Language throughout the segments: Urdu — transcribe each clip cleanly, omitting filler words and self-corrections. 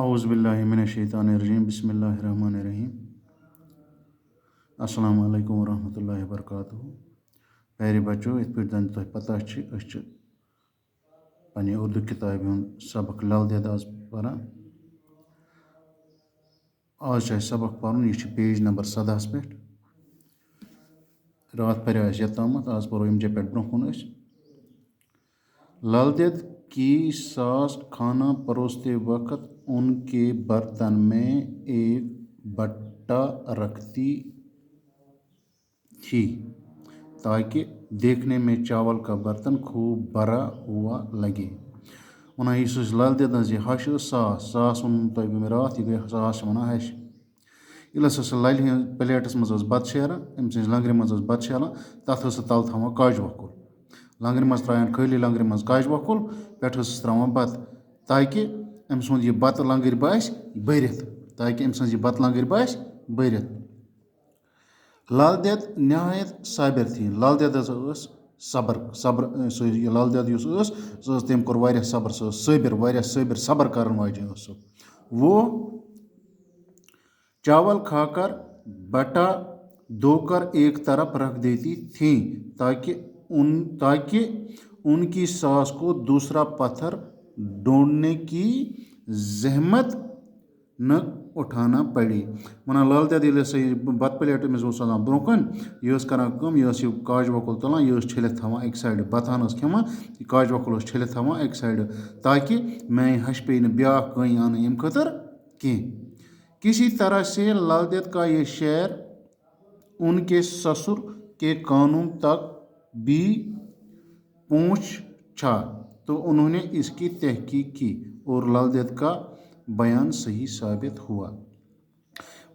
اعوذ باللہ من الشیطان الرجیم بسم اللہ الرحمن الرحیم السلام علیکم ورحمۃ اللہ وبرکاتہ. پیارے بچو یت پہ زن تہ پتہ پنہ اردو کتاب ہند سبق لل دید آز پران. آز سبق پرن یہ پیج نمبر 17 پہ. رات پہ یتامت آز پرو یم جے پہ برو کن. لل دید کی ساس کھانا پروستے وقت ان کے برتن میں ایک بٹا رکھتی تھی تاکہ دیکھنے میں چاول کا برتن خوب بھرا ہوا لگے. ونان یہ لل دید یہ ہش ساس ون تہ رات یہ گئی ساس ونان ہش. یل سہ للہ ہند پلیٹس مز بتہ شیران ام سز لنگر مز بتہ شیران تر تل تھوان کاج وکل لنگر مز تران خالی لنگر مز کاج وکل پہ تران بتہ تاکہ ام سند یہ بتہ لنگر باس برتھ تاکہ ام سز یہ بتہ لنگر باس برتھ. لل دید نہایت صابر تھی. لل دید صبر لل دید اس تم کور واریاہ صبر سہ صابر واریاہ صبر کرن واجن سہ. وہ چاول کھا کر بٹا دھو کر ایک طرف رکھ دیتی تھیں تاکہ ان کی ساس کو دوسرا پتھر ڈھونڈنے کی زحمت نہ اٹھانا پڑے. ونان لل دید یل سہ بت پلیٹ امس آسان برو کن یہ کران یہ کاج وکل تلان یہ چھلت تھوان ایک سائڈ بتان کھیوان یہ کاج وکل چھلت تھوان ایک سائڈ تاکہ میں ہش پہ بیاا کہیں ان ام خاطر کی. کسی طرح سے لل دید کا یہ شعر ان کے سسر کے کانوں تک بھی پہنچا تو انہوں نے اس کی تحقیق کی اور لل دید کا بیان صحیح ثابت ہوا.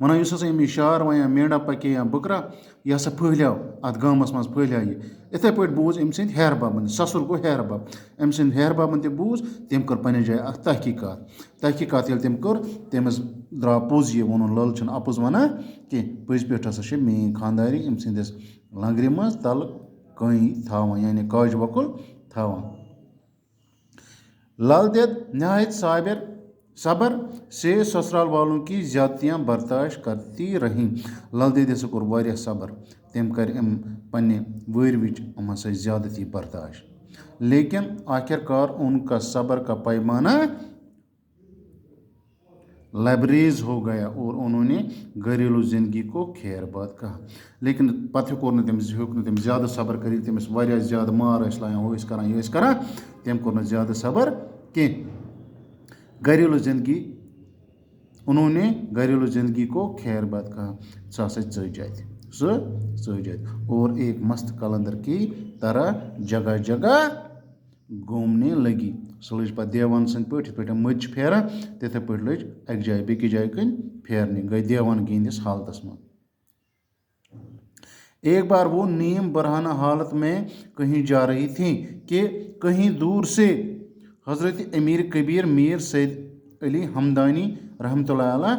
ونان اس ام شعر ون یا مینڈا پکے یا بکرا یہ ہسا پھہلیو ات گامس مز پھہلیو یہ اتھے پٲٹھۍ بوز ام سند ہیر بابن سسر گو ہیر باب ام سند ہیر بابن تہ بوز تم کر پنہ جائے اخ تحقیقات یل تم کر تمس درا پوز یہ ون لل چھن اپز ونان کی پز پہ ہسا میٲنۍ خاندارین ام سندس لنگرِ مز تل کٔنۍ تھاوان یعنی کاج وکل تھاوان. لل دید نہایت صبر سے سسرال والوں کی زیادتیاں برداشت کرتی رہیں. لل دید ہسا کور واریاہ صبر تم کر پنہ وٲرۍ وِچ ہسا زیادتی برداشت لیکن آخر کار ان کا صبر کا پیمانہ لبریز ہو گیا اور انہوں نے گھریلو زندگی کو خیر بات کہا. لیکن پتہ ہیوٚک نہٕ تٔمۍ زیادٕ صبر کٔرِتھ تٔمِس واریاہ زیادٕ مار ٲسۍ لایان ہُہ ٲسۍ کران یہِ ٲسۍ کران تٔمۍ کوٚر نہٕ زیادٕ صبر کینٛہہ. گھریلو زندگی انہوں نے گھریلو زندگی کو خیر بات کہا. سُہ ہسا ژٔج اتہِ اور ایک مست قلندر کی طرح جگہ جگہ گھومنے لگی. سُہ لٔج پتہٕ دیوان سٕنٛدۍ پٲٹھۍ یِتھ پٲٹھۍ مٔجۍ چھِ پھیران تِتھے پٲٹھۍ لٔج اکہِ جایہِ بیٚکِس جایہِ کٔنۍ پھیرنہِ گٔے دیوانگی ہِنٛدِس حالتس منٛز. ایک بار وہ نیم برہنہ حالت میں کہیں جا رہی تھیں کہ کہیں دور سے حضرت امیر کبیر میر سید علی ہمدانی رحمۃ اللہ علیہ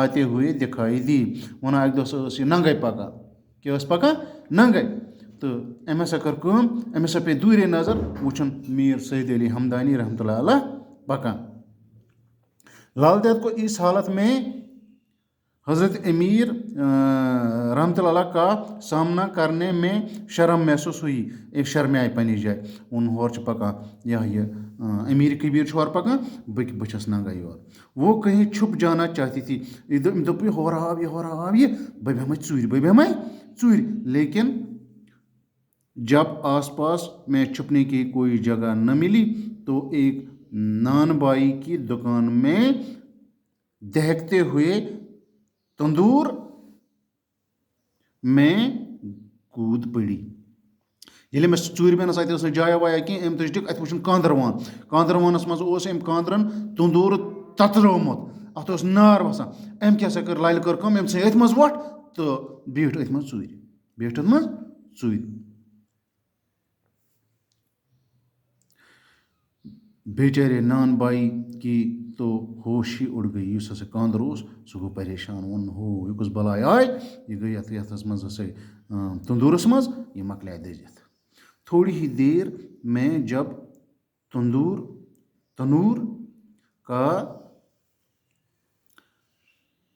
آتے ہوئے دکھائی دی. ونان اکہ دۄہ ٲس یہِ ننگے پکان کیٛاہ ٲس پکان ننگے تہٕ أمۍ ہسا کٔر کٲم أمۍ ہسا پیٚیہِ دوٗرے نظر وٕچھُن میر سید علی ہمدانی رحمۃ اللہ علیہ پکان. لل دید کو اس حالت میں حضرت امیر رحمۃ اللہ کا سامنا کرنے میں شرم محسوس ہوئی. ایک شرمہِ آئی پننہِ جایہِ ووٚن ہورٕ چھُ پکان یہ امیر کبیر چھُ ہورٕ پکان بہٕ چھس ننگے یور. وہ کہیں چھپ جانا چاہتی تھی. أمۍ دوٚپ یہِ ہورٕ آو یہِ بہٕ بیٚہمَے ژوٗرِ لیکن جب آس پاس میں چھپنے کی کوئی جگہ نہ ملی تو ایک نان بائی کی دکان میں دہکتے ہوئے تندور میں کود پڑی. ییٚلہِ أمِس ژوٗرِ بیٚہنَس اَتہِ ٲس نہٕ جایا وایا کینٛہہ أمۍ تُج ٹِک اَتہِ وٕچھُن کانٛدروانَس منٛز اوس أمۍ کانٛدرَن تندوٗر تَترٲومُت اَتھ اوس نار وَسان. أمۍ کیٛاہ سا کٔر لَلہِ کٔر کٲم أمۍ ژھٕنۍ أتھۍ منٛز وۄٹھ تہٕ بیٖٹھ أتھۍ منٛز ژوٗرِ. بیچارے نان بائی کی تو ہوش ہی اڑ گئی. یُس ہسا کاندر اوس سُہ گوٚو پریشان ووٚن ہو یہِ کُس بلاے آے یہِ گٔے یَتھ منٛز ہسا تندوٗرس منٛز یہِ مۄکلیٛاے دٔزِتھ. تھوڑی ہی دیر میں جب تنور کا